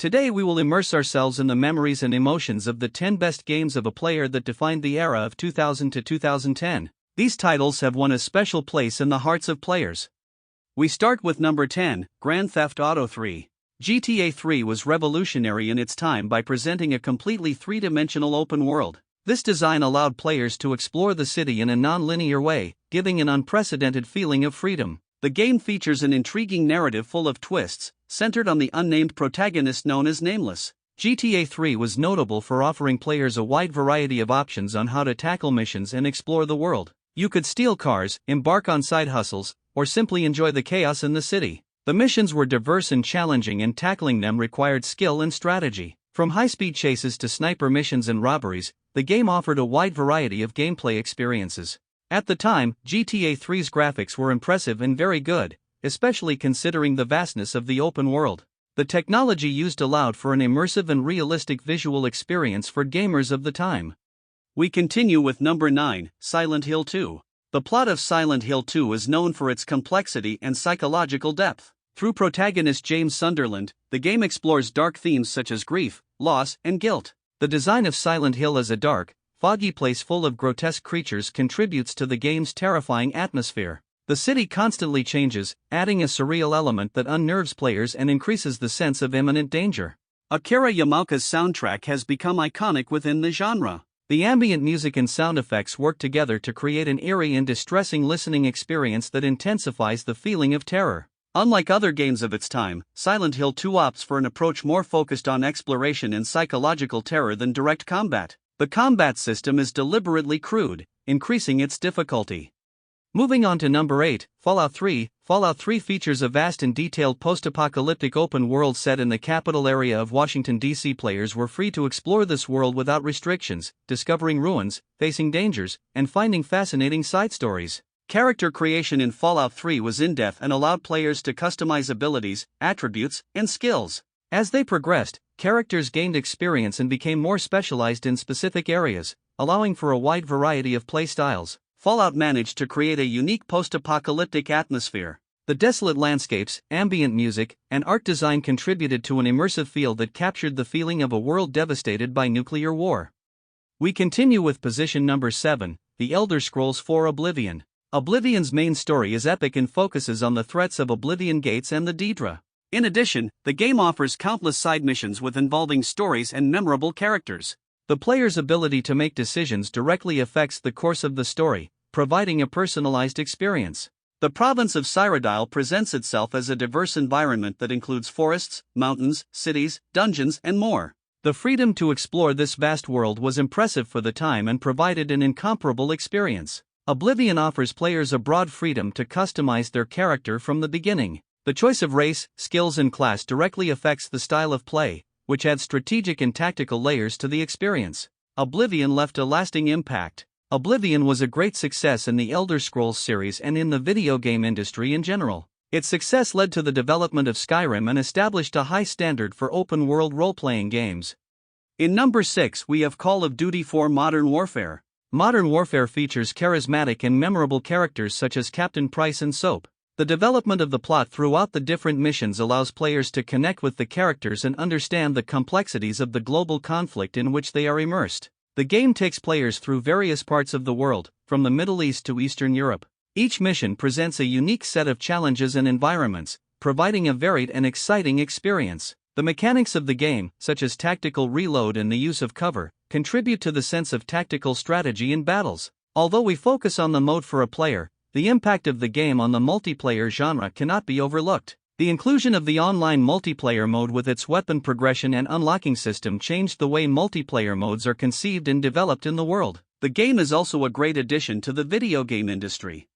Today we will immerse ourselves in the memories and emotions of the 10 best games of a player that defined the era of 2000 to 2010. These titles have won a special place in the hearts of players. We start with number 10, Grand Theft Auto 3. GTA 3 was revolutionary in its time by presenting a completely three-dimensional open world. This design allowed players to explore the city in a non-linear way, giving an unprecedented feeling of freedom. The game features an intriguing narrative full of twists, centered on the unnamed protagonist known as Nameless. GTA 3 was notable for offering players a wide variety of options on how to tackle missions and explore the world. You could steal cars, embark on side hustles, or simply enjoy the chaos in the city. The missions were diverse and challenging, and tackling them required skill and strategy. From high-speed chases to sniper missions and robberies, the game offered a wide variety of gameplay experiences. At the time, GTA 3's graphics were impressive and very good, especially considering the vastness of the open world. The technology used allowed for an immersive and realistic visual experience for gamers of the time. We continue with number 9, Silent Hill 2. The plot of Silent Hill 2 is known for its complexity and psychological depth. Through protagonist James Sunderland, the game explores dark themes such as grief, loss, and guilt. The design of Silent Hill as a dark, foggy place full of grotesque creatures contributes to the game's terrifying atmosphere. The city constantly changes, adding a surreal element that unnerves players and increases the sense of imminent danger. Akira Yamaoka's soundtrack has become iconic within the genre. The ambient music and sound effects work together to create an eerie and distressing listening experience that intensifies the feeling of terror. Unlike other games of its time, Silent Hill 2 opts for an approach more focused on exploration and psychological terror than direct combat. The combat system is deliberately crude, increasing its difficulty. Moving on to number 8, Fallout 3. Fallout 3 features a vast and detailed post-apocalyptic open world set in the capital area of Washington, D.C. Players were free to explore this world without restrictions, discovering ruins, facing dangers, and finding fascinating side stories. Character creation in Fallout 3 was in-depth and allowed players to customize abilities, attributes, and skills. As they progressed, characters gained experience and became more specialized in specific areas, allowing for a wide variety of playstyles. Fallout managed to create a unique post-apocalyptic atmosphere. The desolate landscapes, ambient music, and art design contributed to an immersive feel that captured the feeling of a world devastated by nuclear war. We continue with position number 7, The Elder Scrolls IV: Oblivion. Oblivion's main story is epic and focuses on the threats of Oblivion Gates and the Daedra. In addition, the game offers countless side missions with involving stories and memorable characters. The player's ability to make decisions directly affects the course of the story, providing a personalized experience. The province of Cyrodiil presents itself as a diverse environment that includes forests, mountains, cities, dungeons, and more. The freedom to explore this vast world was impressive for the time and provided an incomparable experience. Oblivion offers players a broad freedom to customize their character from the beginning. The choice of race, skills, and class directly affects the style of play, which adds strategic and tactical layers to the experience. Oblivion left a lasting impact. Oblivion was a great success in the Elder Scrolls series and in the video game industry in general. Its success led to the development of Skyrim and established a high standard for open-world role-playing games. In number 6 we have Call of Duty 4: Modern Warfare. Modern Warfare features charismatic and memorable characters such as Captain Price and Soap. The development of the plot throughout the different missions allows players to connect with the characters and understand the complexities of the global conflict in which they are immersed. The game takes players through various parts of the world, from the Middle East to Eastern Europe. Each mission presents a unique set of challenges and environments, providing a varied and exciting experience. The mechanics of the game, such as tactical reload and the use of cover, contribute to the sense of tactical strategy in battles. Although we focus on the mode for a player, the impact of the game on the multiplayer genre cannot be overlooked. The inclusion of the online multiplayer mode with its weapon progression and unlocking system changed the way multiplayer modes are conceived and developed in the world. The game is also a great addition to the video game industry.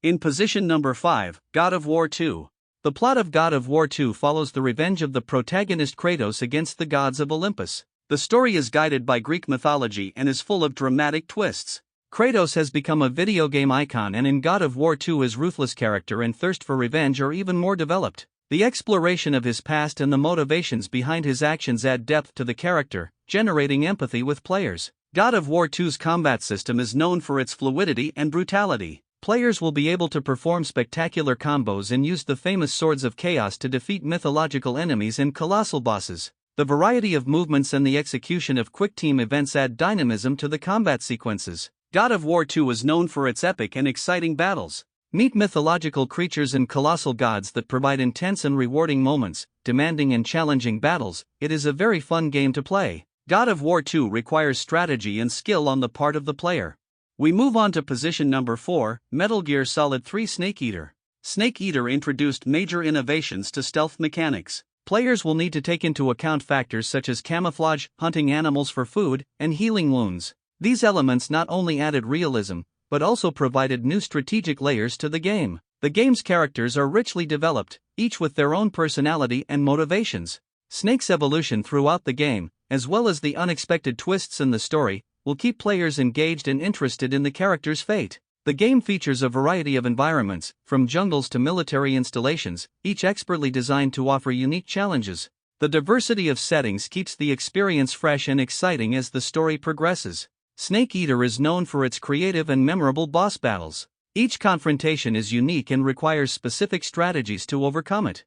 In position number 5, God of War 2. The plot of God of War 2 follows the revenge of the protagonist Kratos against the gods of Olympus. The story is guided by Greek mythology and is full of dramatic twists. Kratos has become a video game icon, and in God of War 2 his ruthless character and thirst for revenge are even more developed. The exploration of his past and the motivations behind his actions add depth to the character, generating empathy with players. God of War 2's combat system is known for its fluidity and brutality. Players will be able to perform spectacular combos and use the famous Swords of Chaos to defeat mythological enemies and colossal bosses. The variety of movements and the execution of quick team events add dynamism to the combat sequences. God of War 2 is known for its epic and exciting battles. Meet mythological creatures and colossal gods that provide intense and rewarding moments, demanding and challenging battles. It is a very fun game to play. God of War 2 requires strategy and skill on the part of the player. We move on to position number 4, Metal Gear Solid 3 Snake Eater. Snake Eater introduced major innovations to stealth mechanics. Players will need to take into account factors such as camouflage, hunting animals for food, and healing wounds. These elements not only added realism, but also provided new strategic layers to the game. The game's characters are richly developed, each with their own personality and motivations. Snake's evolution throughout the game, as well as the unexpected twists in the story, will keep players engaged and interested in the character's fate. The game features a variety of environments, from jungles to military installations, each expertly designed to offer unique challenges. The diversity of settings keeps the experience fresh and exciting as the story progresses. Snake Eater is known for its creative and memorable boss battles. Each confrontation is unique and requires specific strategies to overcome it.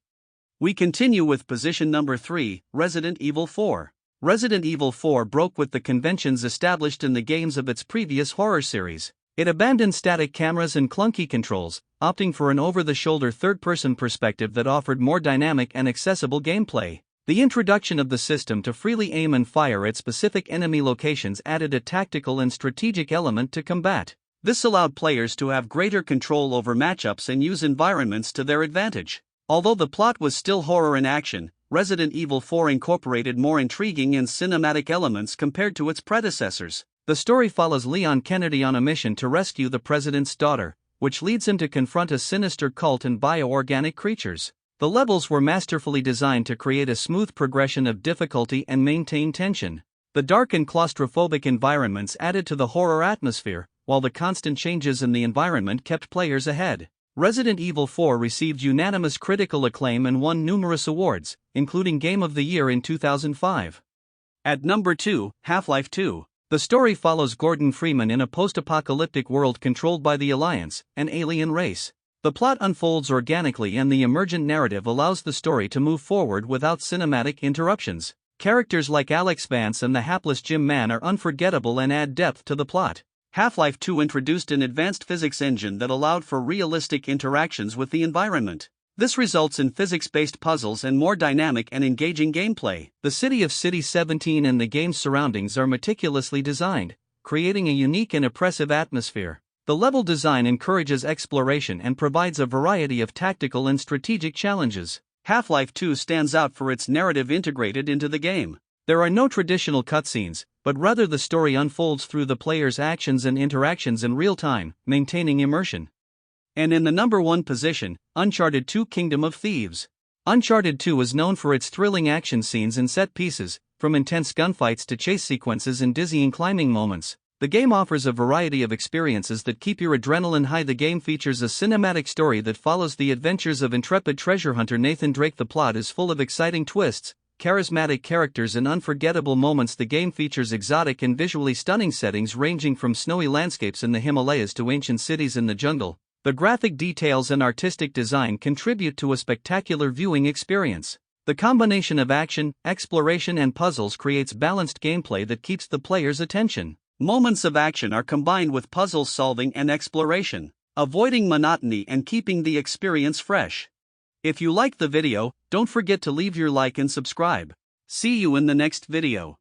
We continue with position number 3, Resident Evil 4. Resident Evil 4 broke with the conventions established in the games of its previous horror series. It abandoned static cameras and clunky controls, opting for an over-the-shoulder third-person perspective that offered more dynamic and accessible gameplay. The introduction of the system to freely aim and fire at specific enemy locations added a tactical and strategic element to combat. This allowed players to have greater control over matchups and use environments to their advantage. Although the plot was still horror in action, Resident Evil 4 incorporated more intriguing and cinematic elements compared to its predecessors. The story follows Leon Kennedy on a mission to rescue the president's daughter, which leads him to confront a sinister cult and bioorganic creatures. The levels were masterfully designed to create a smooth progression of difficulty and maintain tension. The dark and claustrophobic environments added to the horror atmosphere, while the constant changes in the environment kept players ahead. Resident Evil 4 received unanimous critical acclaim and won numerous awards, including Game of the Year in 2005. At number 2, Half-Life 2. The story follows Gordon Freeman in a post-apocalyptic world controlled by the Alliance, an alien race. The plot unfolds organically and the emergent narrative allows the story to move forward without cinematic interruptions. Characters like Alex Vance and the hapless Jim Mann are unforgettable and add depth to the plot. Half-Life 2 introduced an advanced physics engine that allowed for realistic interactions with the environment. This results in physics-based puzzles and more dynamic and engaging gameplay. The city of City 17 and the game's surroundings are meticulously designed, creating a unique and oppressive atmosphere. The level design encourages exploration and provides a variety of tactical and strategic challenges. Half-Life 2 stands out for its narrative integrated into the game. There are no traditional cutscenes, but rather the story unfolds through the player's actions and interactions in real time, maintaining immersion. And in the number 1 position, Uncharted 2 Kingdom of Thieves. Uncharted 2 is known for its thrilling action scenes and set pieces, from intense gunfights to chase sequences and dizzying climbing moments. The game offers a variety of experiences that keep your adrenaline high. The game features a cinematic story that follows the adventures of intrepid treasure hunter Nathan Drake. The plot is full of exciting twists, charismatic characters and unforgettable moments. The game features exotic and visually stunning settings ranging from snowy landscapes in the Himalayas to ancient cities in the jungle. The graphic details and artistic design contribute to a spectacular viewing experience. The combination of action, exploration and puzzles creates balanced gameplay that keeps the player's attention. Moments of action are combined with puzzle solving and exploration, avoiding monotony and keeping the experience fresh. If you liked the video, don't forget to leave your like and subscribe. See you in the next video.